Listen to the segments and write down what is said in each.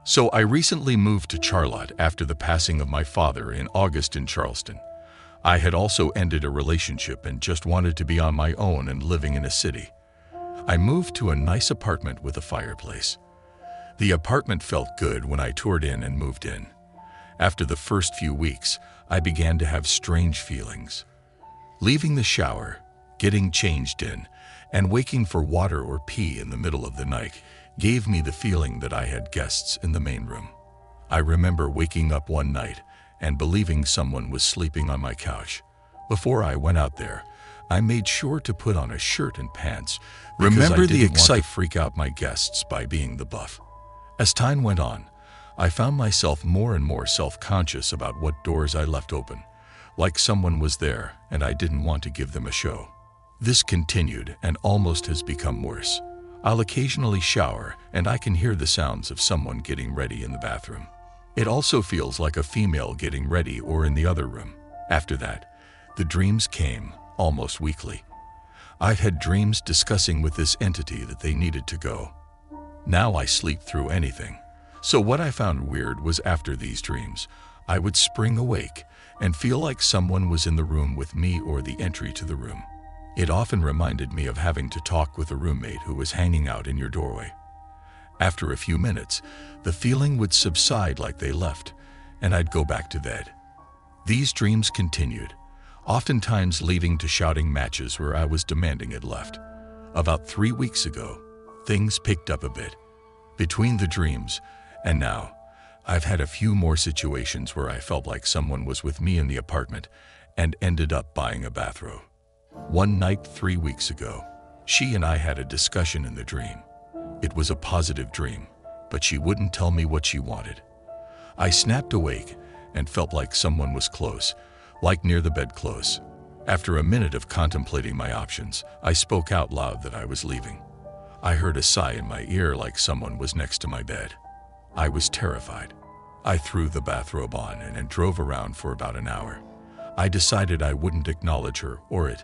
So I recently moved to Charlotte after the passing of my father in August in Charleston. I had also ended a relationship and just wanted to be on my own and living in a city. I moved to a nice apartment with a fireplace. The apartment felt good when I toured in and moved in. After the first few weeks, I began to have strange feelings. Leaving the shower, getting changed in, and waking for water or pee in the middle of the night gave me the feeling that I had guests in the main room. I remember waking up one night and believing someone was sleeping on my couch. Before I went out there, I made sure to put on a shirt and pants because I didn't want to freak out my guests by being the buff. As time went on, I found myself more and more self-conscious about what doors I left open, like someone was there and I didn't want to give them a show. This continued and almost has become worse. I'll occasionally shower and I can hear the sounds of someone getting ready in the bathroom. It also feels like a female getting ready or in the other room. After that, the dreams came almost weekly. I've had dreams discussing with this entity that they needed to go. Now I sleep through anything. So what I found weird was after these dreams, I would spring awake and feel like someone was in the room with me or the entry to the room. It often reminded me of having to talk with a roommate who was hanging out in your doorway. After a few minutes, the feeling would subside like they left, and I'd go back to bed. These dreams continued, oftentimes leading to shouting matches where I was demanding it left. About 3 weeks ago, things picked up a bit. Between the dreams and now, I've had a few more situations where I felt like someone was with me in the apartment and ended up buying a bathrobe. One night 3 weeks ago, she and I had a discussion in the dream. It was a positive dream, but she wouldn't tell me what she wanted. I snapped awake and felt like someone was close, like near the bed close. After a minute of contemplating my options, I spoke out loud that I was leaving. I heard a sigh in my ear like someone was next to my bed. I was terrified. I threw the bathrobe on and drove around for about an hour. I decided I wouldn't acknowledge her or it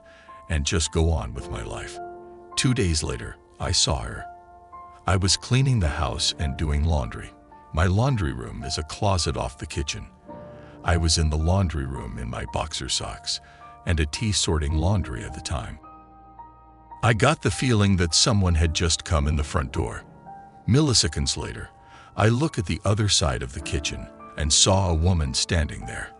and just go on with my life. 2 days later, I saw her. I was cleaning the house and doing laundry. My laundry room is a closet off the kitchen. I was in the laundry room in my boxer socks and a tea sorting laundry at the time. I got the feeling that someone had just come in the front door. Milliseconds later, I looked at the other side of the kitchen and saw a woman standing there.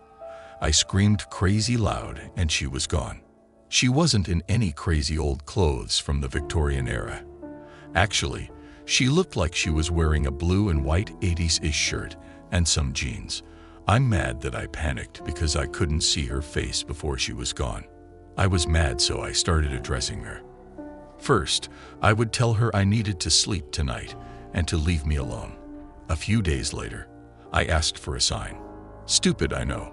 I screamed crazy loud and she was gone. She wasn't in any crazy old clothes from the Victorian era. Actually, she looked like she was wearing a blue and white 80s-ish shirt and some jeans. I'm mad that I panicked because I couldn't see her face before she was gone. I was mad, so I started addressing her. First, I would tell her I needed to sleep tonight and to leave me alone. A few days later, I asked for a sign. Stupid, I know.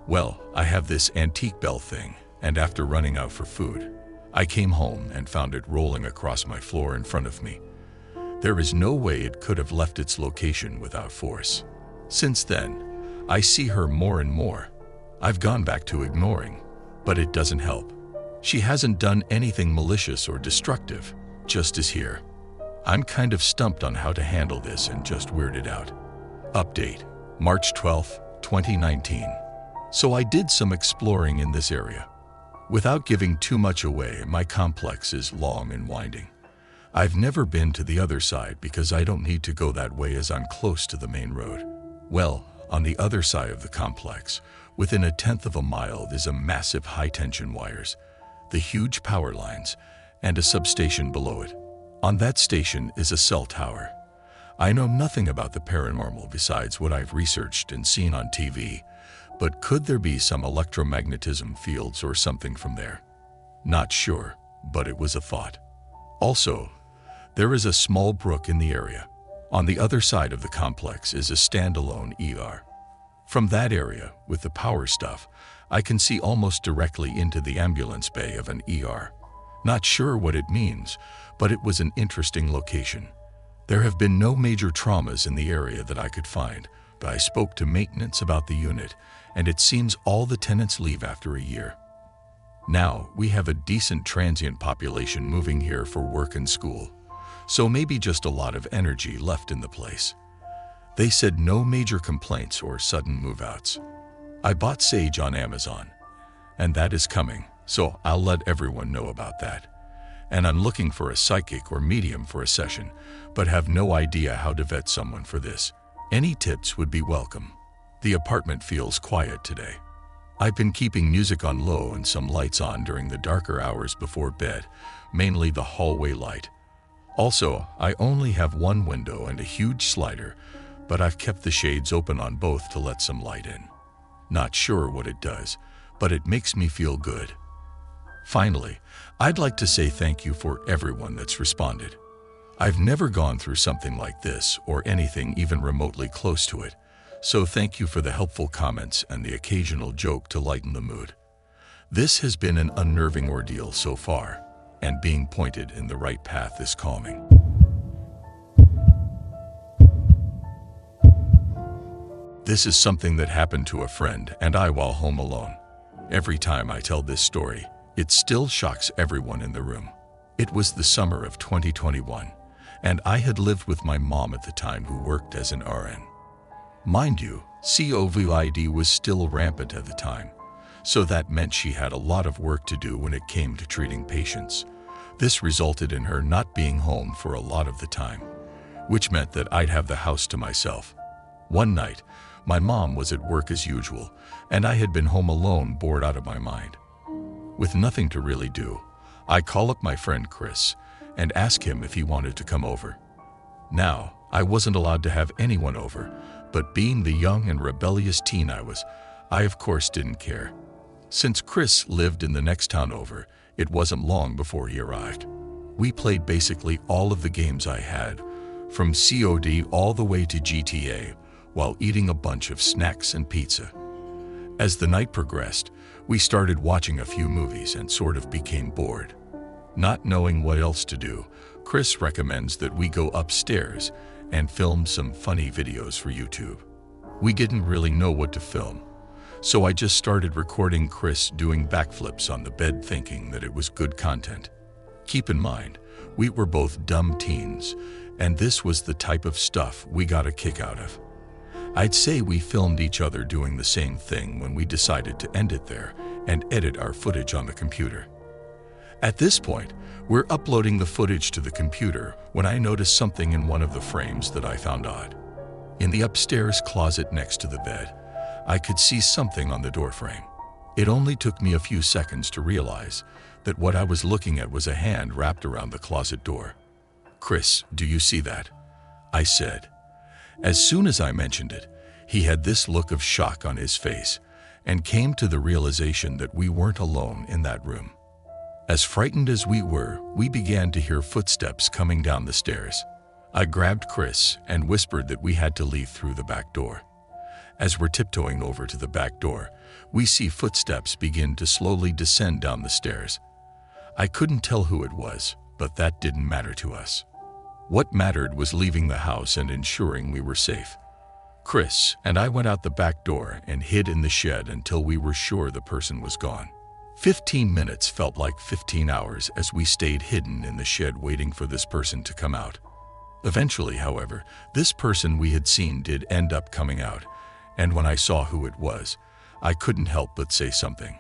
Well, I have this antique bell thing, and after running out for food, I came home and found it rolling across my floor in front of me. There is no way it could have left its location without force. Since then, I see her more and more. I've gone back to ignoring, but it doesn't help. She hasn't done anything malicious or destructive, just as here. I'm kind of stumped on how to handle this and just weirded out. Update, March 12, 2019. So I did some exploring in this area. Without giving too much away, my complex is long and winding. I've never been to the other side because I don't need to go that way as I'm close to the main road. Well, on the other side of the complex, within 1/10 of a mile, there's a massive high-tension wires, the huge power lines, and a substation below it. On that station is a cell tower. I know nothing about the paranormal besides what I've researched and seen on TV, but could there be some electromagnetism fields or something from there? Not sure, but it was a thought. Also, there is a small brook in the area. On the other side of the complex is a standalone ER. From that area, with the power stuff, I can see almost directly into the ambulance bay of an ER. Not sure what it means, but it was an interesting location. There have been no major traumas in the area that I could find, but I spoke to maintenance about the unit, and it seems all the tenants leave after a year. Now, we have a decent transient population moving here for work and school, so maybe just a lot of energy left in the place. They said no major complaints or sudden move-outs. I bought Sage on Amazon, and that is coming, so I'll let everyone know about that. And I'm looking for a psychic or medium for a session, but have no idea how to vet someone for this. Any tips would be welcome. The apartment feels quiet today. I've been keeping music on low and some lights on during the darker hours before bed, mainly the hallway light. Also, I only have one window and a huge slider, but I've kept the shades open on both to let some light in. Not sure what it does, but it makes me feel good. Finally, I'd like to say thank you for everyone that's responded. I've never gone through something like this or anything even remotely close to it, so thank you for the helpful comments and the occasional joke to lighten the mood. This has been an unnerving ordeal so far, and being pointed in the right path is calming. This is something that happened to a friend and I while home alone. Every time I tell this story, it still shocks everyone in the room. It was the summer of 2021, and I had lived with my mom at the time who worked as an RN. Mind you, COVID was still rampant at the time, so that meant she had a lot of work to do when it came to treating patients. This resulted in her not being home for a lot of the time, which meant that I'd have the house to myself. One night, my mom was at work as usual, and I had been home alone, bored out of my mind. With nothing to really do, I call up my friend Chris and ask him if he wanted to come over. Now, I wasn't allowed to have anyone over, but being the young and rebellious teen I was, I of course didn't care. Since Chris lived in the next town over, it wasn't long before he arrived. We played basically all of the games I had, from COD all the way to GTA, while eating a bunch of snacks and pizza. As the night progressed, we started watching a few movies and sort of became bored. Not knowing what else to do, Chris recommends that we go upstairs and film some funny videos for YouTube. We didn't really know what to film, so I just started recording Chris doing backflips on the bed, thinking that it was good content. Keep in mind, we were both dumb teens, and this was the type of stuff we got a kick out of. I'd say we filmed each other doing the same thing when we decided to end it there and edit our footage on the computer. At this point, we're uploading the footage to the computer when I noticed something in one of the frames that I found odd. In the upstairs closet next to the bed, I could see something on the door frame. It only took me a few seconds to realize that what I was looking at was a hand wrapped around the closet door. "Chris, do you see that?" I said. As soon as I mentioned it, he had this look of shock on his face and came to the realization that we weren't alone in that room. As frightened as we were, we began to hear footsteps coming down the stairs. I grabbed Chris and whispered that we had to leave through the back door. As we're tiptoeing over to the back door, we see footsteps begin to slowly descend down the stairs. I couldn't tell who it was, but that didn't matter to us. What mattered was leaving the house and ensuring we were safe. Chris and I went out the back door and hid in the shed until we were sure the person was gone. 15 minutes felt like 15 hours as we stayed hidden in the shed waiting for this person to come out. Eventually, however, this person we had seen did end up coming out, and when I saw who it was, I couldn't help but say something.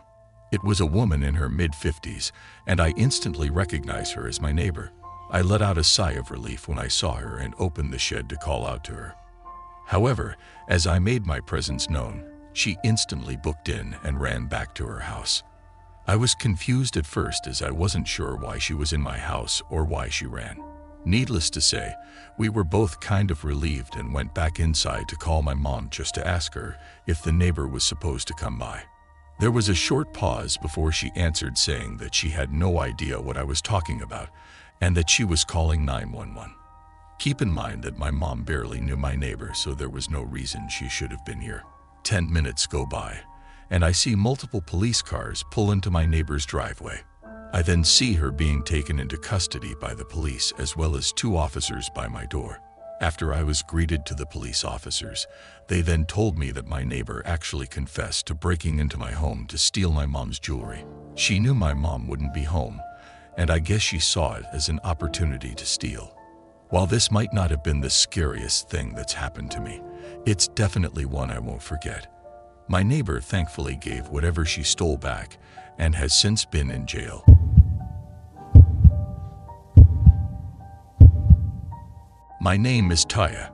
It was a woman in her mid-50s, and I instantly recognized her as my neighbor. I let out a sigh of relief when I saw her and opened the shed to call out to her. However, as I made my presence known, she instantly booked in and ran back to her house. I was confused at first as I wasn't sure why she was in my house or why she ran. Needless to say, we were both kind of relieved and went back inside to call my mom just to ask her if the neighbor was supposed to come by. There was a short pause before she answered, saying that she had no idea what I was talking about and that she was calling 911. Keep in mind that my mom barely knew my neighbor, so there was no reason she should have been here. 10 minutes go by, and I see multiple police cars pull into my neighbor's driveway. I then see her being taken into custody by the police, as well as 2 officers by my door. After I was greeted to the police officers, they then told me that my neighbor actually confessed to breaking into my home to steal my mom's jewelry. She knew my mom wouldn't be home, and I guess she saw it as an opportunity to steal. While this might not have been the scariest thing that's happened to me, it's definitely one I won't forget. My neighbor thankfully gave whatever she stole back and has since been in jail. My name is Taya.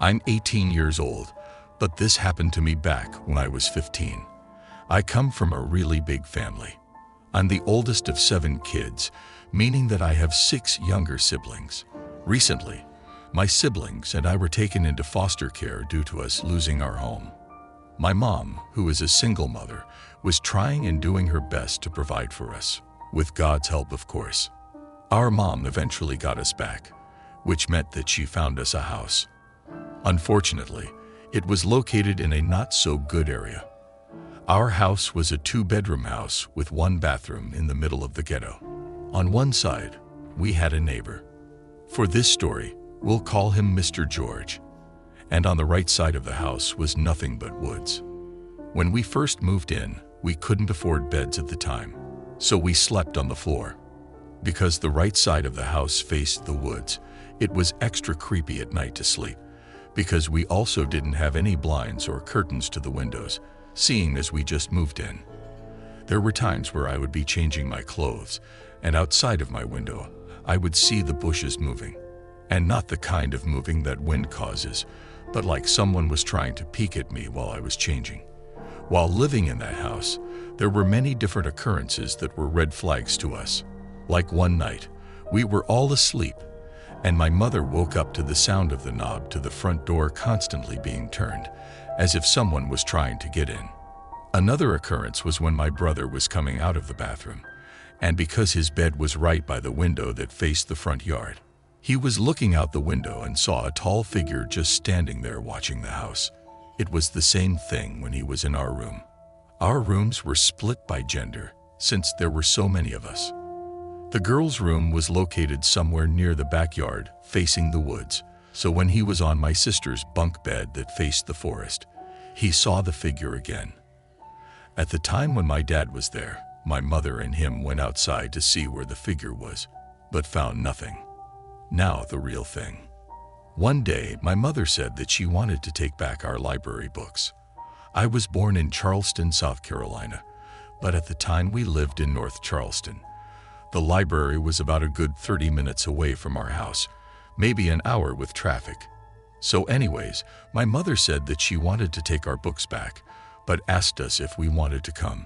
I'm 18 years old, but this happened to me back when I was 15. I come from a really big family. I'm the oldest of 7 kids, meaning that I have 6 younger siblings. Recently, my siblings and I were taken into foster care due to us losing our home. My mom, who is a single mother, was trying and doing her best to provide for us, with God's help, of course. Our mom eventually got us back, which meant that she found us a house. Unfortunately, it was located in a not-so-good area. Our house was a 2-bedroom house with 1 bathroom in the middle of the ghetto. On one side, we had a neighbor. For this story, we'll call him Mr. George. And on the right side of the house was nothing but woods. When we first moved in, we couldn't afford beds at the time, so we slept on the floor. Because the right side of the house faced the woods, it was extra creepy at night to sleep, because we also didn't have any blinds or curtains to the windows, seeing as we just moved in. There were times where I would be changing my clothes, and outside of my window, I would see the bushes moving. And not the kind of moving that wind causes, but like someone was trying to peek at me while I was changing. While living in that house, there were many different occurrences that were red flags to us. Like one night, we were all asleep, and my mother woke up to the sound of the knob to the front door constantly being turned, as if someone was trying to get in. Another occurrence was when my brother was coming out of the bathroom, and because his bed was right by the window that faced the front yard, he was looking out the window and saw a tall figure just standing there watching the house. It was the same thing when he was in our room. Our rooms were split by gender, since there were so many of us. The girls' room was located somewhere near the backyard, facing the woods, so when he was on my sister's bunk bed that faced the forest, he saw the figure again. At the time when my dad was there, my mother and him went outside to see where the figure was, but found nothing. Now the real thing. One day, my mother said that she wanted to take back our library books. I was born in Charleston, South Carolina, but at the time we lived in North Charleston. The library was about a good 30 minutes away from our house, maybe an hour with traffic. So anyways, my mother said that she wanted to take our books back, but asked us if we wanted to come.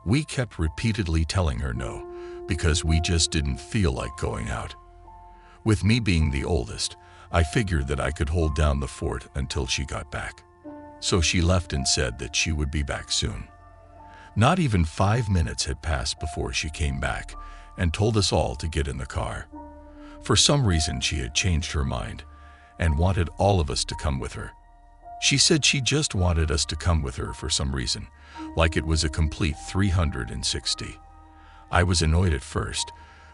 We kept repeatedly telling her no, because we just didn't feel like going out. With me being the oldest, I figured that I could hold down the fort until she got back. So she left and said that she would be back soon. Not even 5 minutes had passed before she came back and told us all to get in the car. For some reason, she had changed her mind and wanted all of us to come with her. She said she just wanted us to come with her for some reason, like it was a complete 360. I was annoyed at first,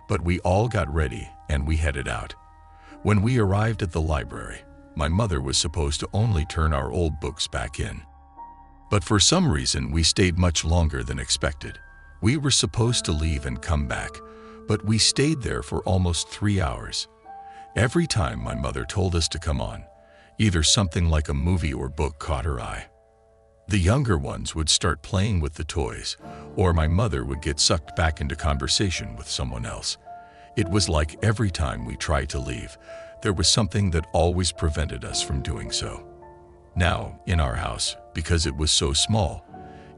but we all got ready and we headed out. When we arrived at the library, my mother was supposed to only turn our old books back in. But for some reason, we stayed much longer than expected. We were supposed to leave and come back, but we stayed there for almost 3 hours. Every time my mother told us to come on, either something like a movie or book caught her eye. The younger ones would start playing with the toys, or my mother would get sucked back into conversation with someone else. It was like every time we tried to leave, there was something that always prevented us from doing so. Now, in our house, because it was so small,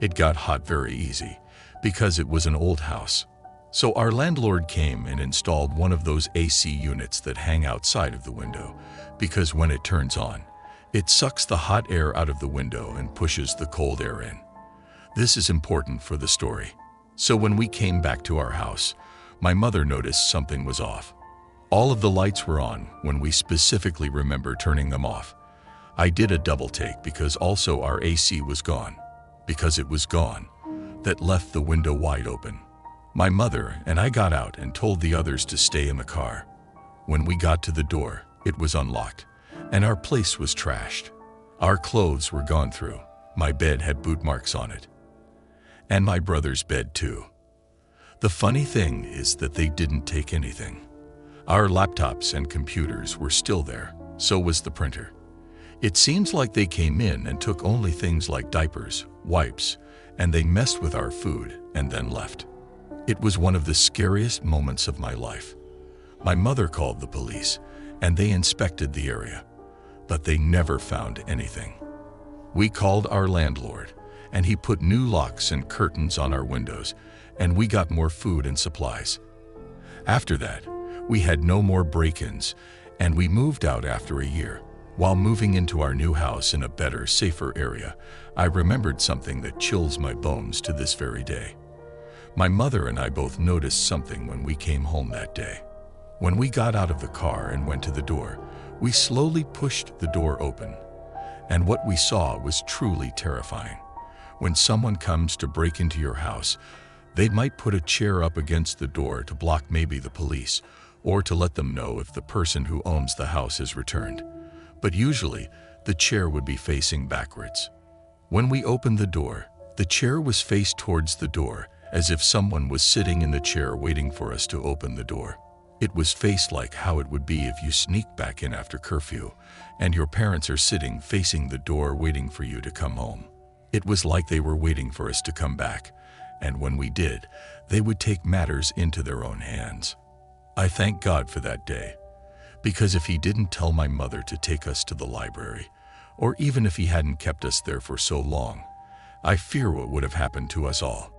it got hot very easy, because it was an old house. So our landlord came and installed one of those AC units that hang outside of the window, because when it turns on, it sucks the hot air out of the window and pushes the cold air in. This is important for the story. So when we came back to our house, my mother noticed something was off. All of the lights were on when we specifically remember turning them off. I did a double take because also our AC was gone. Because it was gone, that left the window wide open. My mother and I got out and told the others to stay in the car. When we got to the door, it was unlocked, and our place was trashed. Our clothes were gone through. My bed had boot marks on it. And my brother's bed too. The funny thing is that they didn't take anything. Our laptops and computers were still there, so was the printer. It seems like they came in and took only things like diapers, wipes, and they messed with our food and then left. It was one of the scariest moments of my life. My mother called the police, and they inspected the area, but they never found anything. We called our landlord, and he put new locks and curtains on our windows, and we got more food and supplies. After that, we had no more break-ins, and we moved out after a year. While moving into our new house in a better, safer area, I remembered something that chills my bones to this very day. My mother and I both noticed something when we came home that day. When we got out of the car and went to the door, we slowly pushed the door open, and what we saw was truly terrifying. When someone comes to break into your house, they might put a chair up against the door to block maybe the police, or to let them know if the person who owns the house has returned. But usually, the chair would be facing backwards. When we opened the door, the chair was faced towards the door, as if someone was sitting in the chair waiting for us to open the door. It was faced like how it would be if you sneak back in after curfew, and your parents are sitting facing the door waiting for you to come home. It was like they were waiting for us to come back, and when we did, they would take matters into their own hands. I thank God for that day, because if he didn't tell my mother to take us to the library, or even if he hadn't kept us there for so long, I fear what would have happened to us all.